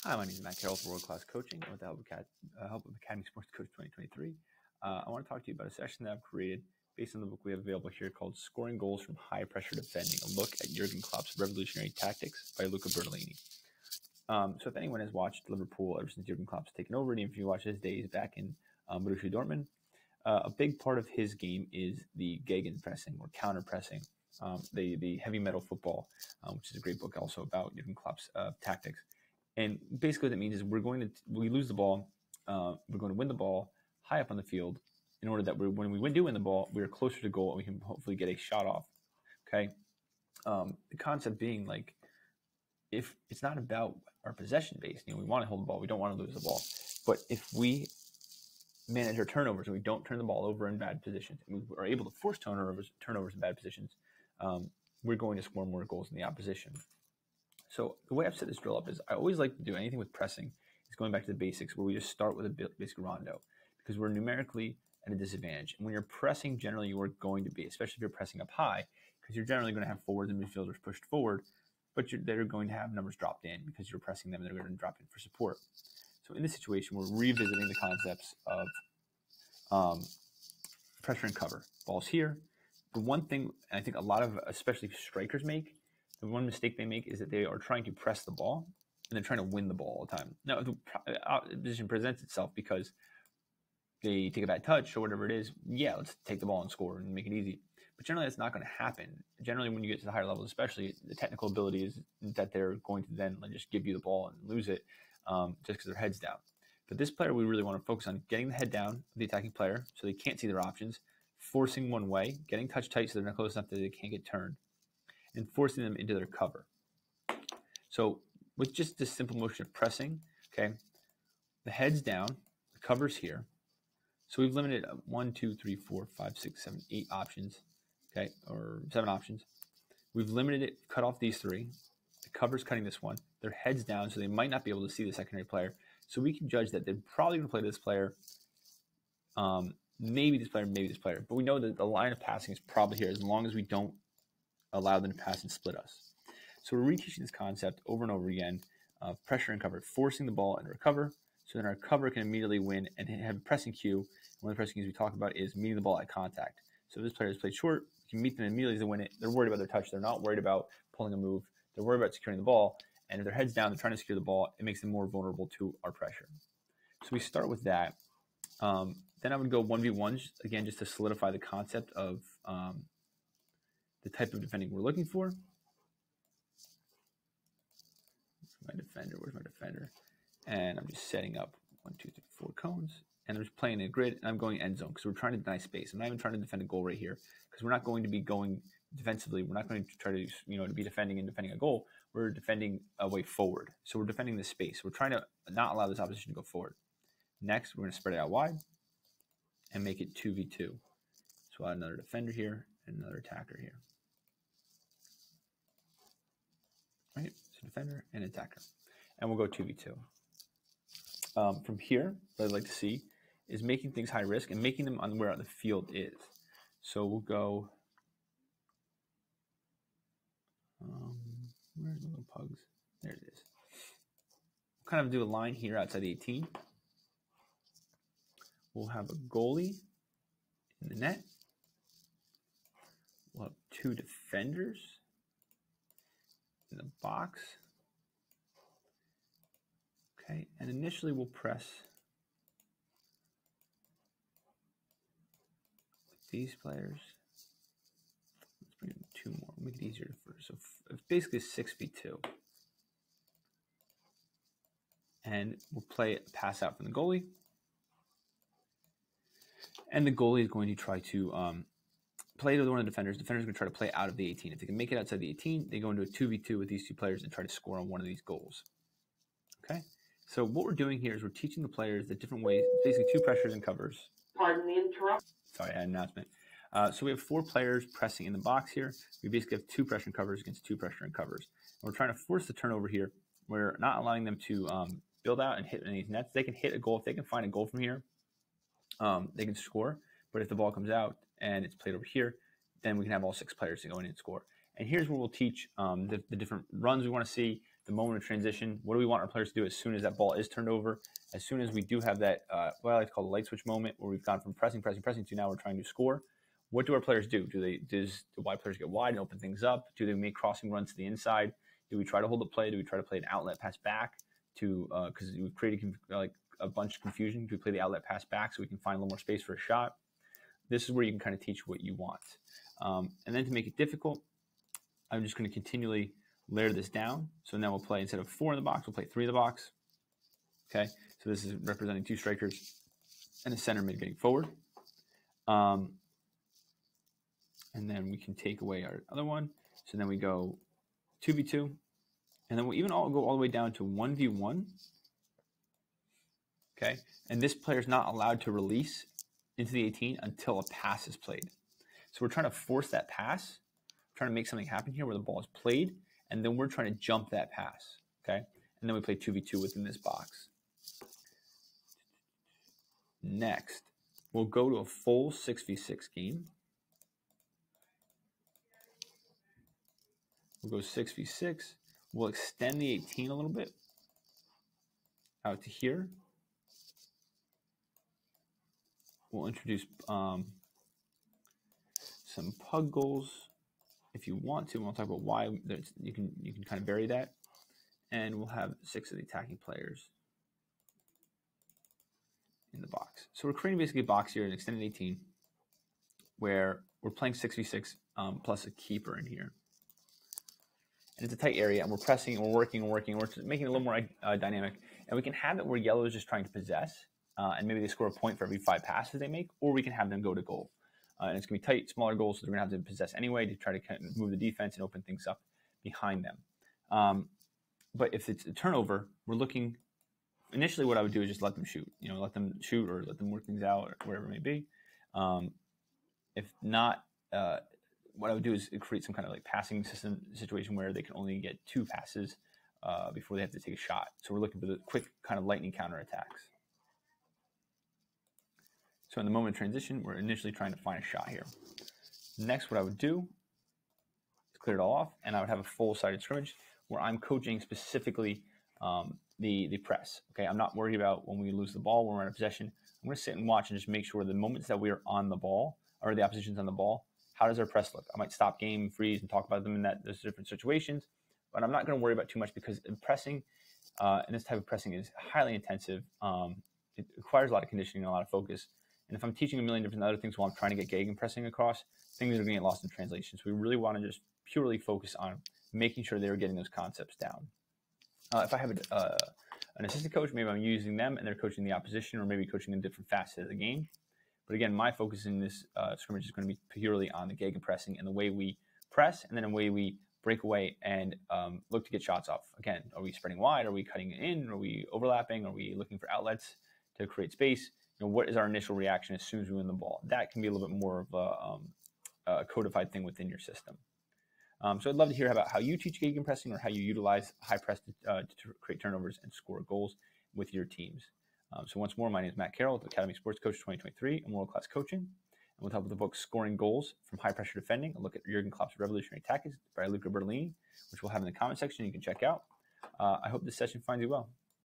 Hi, my name is Matt Carroll for World Class Coaching with the help of Academy Sports Coach 2023. I want to talk to you about a session that I've created based on the book we have available here called Scoring Goals from High Pressure Defending, a look at Jurgen Klopp's revolutionary tactics by Luca Bertolini. So if anyone has watched Liverpool ever since Jurgen Klopp's taken over, and if you watch his days back in Borussia Dortmund, a big part of his game is the gegenpressing or counter pressing, the heavy metal football, which is a great book also about Jurgen Klopp's tactics. And basically what that means is we lose the ball, we're going to win the ball high up on the field in order that when we do win the ball, we're closer to goal and we can hopefully get a shot off. Okay. The concept being like, if it's not about our possession base, we want to hold the ball, we don't want to lose the ball. But if we manage our turnovers and we don't turn the ball over in bad positions, and we are able to force turnovers in bad positions, we're going to score more goals than the opposition. So the way I've set this drill up is I always like to do anything with pressing is going back to the basics where we just start with a basic rondo because we're numerically at a disadvantage. And when you're pressing, generally you are going to be, especially if you're pressing up high, because you're generally going to have forwards and midfielders pushed forward, but they're going to have numbers dropped in because you're pressing them and they're going to drop in for support. So in this situation, we're revisiting the concepts of pressure and cover. Ball's here. The one thing I think a lot of, especially strikers make, the one mistake they make is that they are trying to press the ball and they're trying to win the ball all the time. Now, the position presents itself because they take a bad touch or whatever it is. Yeah, let's take the ball and score and make it easy. But generally, that's not going to happen. Generally, when you get to the higher levels, especially, the technical ability is that they're going to then just give you the ball and lose it just because their head's down. But this player, we really want to focus on getting the head down of the attacking player so they can't see their options, forcing one way, getting touch tight so they're not close enough that they can't get turned, and forcing them into their cover. So with just this simple motion of pressing, okay, the head's down, the cover's here. So we've limited 1, 2, 3, 4, 5, 6, 7, 8 options, okay, or 7 options. We've limited it, cut off these 3. The cover's cutting this one. Their head's down, so they might not be able to see the secondary player. So we can judge that they're probably going to play this player, maybe this player. But we know that the line of passing is probably here as long as we don't allow them to pass and split us. So we're reteaching this concept over and over again of pressure and cover, forcing the ball into our cover, so then our cover can immediately win and have a pressing cue. One of the pressing cues we talk about is meeting the ball at contact. So if this player has played short, you can meet them immediately to win it. They're worried about their touch. They're not worried about pulling a move. They're worried about securing the ball. And if their head's down, they're trying to secure the ball. It makes them more vulnerable to our pressure. So we start with that. Then I would go 1v1s, again, just to solidify the concept of the type of defending we're looking for. Where's my defender? And I'm just setting up 1, 2, 3, 4 cones. And I'm just playing a grid, and I'm going end zone because we're trying to deny space. I'm not even trying to defend a goal right here because we're not going to be going defensively. We're not going to try to, to be defending a goal. We're defending a way forward. So we're defending the space. We're trying to not allow this opposition to go forward. Next, we're going to spread it out wide and make it 2v2. So we'll add another defender here and another attacker here. Right, so defender and attacker. And we'll go 2v2. From here, what I'd like to see is making things high risk and making them on where the field is. So we'll go, where's the little pugs? There it is. We'll kind of do a line here outside the 18. We'll have a goalie in the net. We'll have 2 defenders in the box. Okay, and initially we'll press with these players. Let's bring in 2 more, make it easier to first. So it's basically 6v2. And we'll play a pass out from the goalie. And the goalie is going to try to play to one of the defenders. The defender's going to try to play out of the 18. If they can make it outside the 18, they go into a 2v2 with these 2 players and try to score on one of these goals. Okay? So what we're doing here is we're teaching the players the different ways, basically 2 pressures and covers. Pardon the interruption. Sorry, I had an announcement. So we have 4 players pressing in the box here. We basically have 2 pressure and covers against 2 pressure and covers. And we're trying to force the turnover here. We're not allowing them to build out and hit any of these nets. They can hit a goal. If they can find a goal from here, they can score. But if the ball comes out and it's played over here, then we can have all 6 players to go in and score. And here's where we'll teach the different runs we want to see, the moment of transition. What do we want our players to do as soon as that ball is turned over? As soon as we do have that, what I like to call the light switch moment, where we've gone from pressing to now we're trying to score. What do our players do? Do the wide players get wide and open things up? Do they make crossing runs to the inside? Do we try to hold the play? Do we try to play an outlet pass back to because we've created like a bunch of confusion? Do we play the outlet pass back so we can find a little more space for a shot? This is where you can kind of teach what you want. And then to make it difficult, I'm just going to continually layer this down. So now we'll play, instead of 4 in the box, we'll play 3 in the box. Okay, so this is representing 2 strikers and a center mid getting forward. And then we can take away our other one. So then we go 2v2. And then we'll even go all the way down to 1v1. Okay, and this player is not allowed to release into the 18 until a pass is played. So we're trying to force that pass, trying to make something happen here where the ball is played, and then we're trying to jump that pass, okay? And then we play 2v2 within this box. Next, we'll go to a full 6v6 game. We'll go 6v6. We'll extend the 18 a little bit out to here. We'll introduce some pug goals if you want to. We'll talk about why you can kind of vary that. And we'll have 6 of the attacking players in the box. So we're creating basically a box here, an extended 18, where we're playing 6v6 plus a keeper in here. And it's a tight area, and we're pressing, and we're working, and we're making it a little more dynamic. And we can have it where yellow is just trying to possess, and maybe they score a point for every 5 passes they make, or we can have them go to goal. And it's going to be tight, smaller goals, so they're going to have to possess anyway to try to kind of move the defense and open things up behind them. But if it's a turnover, we're looking, initially what I would do is just let them shoot. Let them shoot or let them work things out or wherever it may be. If not, what I would do is create some kind of like passing system situation where they can only get 2 passes before they have to take a shot. So we're looking for the quick kind of lightning counterattacks. So in the moment of transition, we're initially trying to find a shot here. Next, what I would do is clear it all off, and I would have a full-sided scrimmage where I'm coaching specifically the press. Okay, I'm not worried about when we lose the ball, when we're in possession. I'm going to sit and watch and just make sure the moments that we are on the ball, or the opposition's on the ball, how does our press look? I might stop game, freeze, and talk about them in those different situations, but I'm not going to worry about too much because pressing, and this type of pressing is highly intensive. It requires a lot of conditioning and a lot of focus. And if I'm teaching a million different other things while I'm trying to get gegenpressing across, things are going to get lost in translation. So we really want to just purely focus on making sure they're getting those concepts down. If I have an assistant coach, maybe I'm using them and they're coaching the opposition or maybe coaching a different facet of the game. But again, my focus in this scrimmage is going to be purely on the gegenpressing and the way we press and then the way we break away and look to get shots off. Again, are we spreading wide? Are we cutting in? Are we overlapping? Are we looking for outlets to create space? What is our initial reaction as soon as we win the ball? That can be a little bit more of a codified thing within your system. So I'd love to hear about how you teach gegenpressing or how you utilize high press to create turnovers and score goals with your teams. So once more, my name is Matt Carroll, Academy Sports Coach 2023 and World Class Coaching. And with help with the book Scoring Goals from High Pressure Defending, a look at Jurgen Klopp's revolutionary tactics by Luca Bertolini, which we'll have in the comment section you can check out. I hope this session finds you well.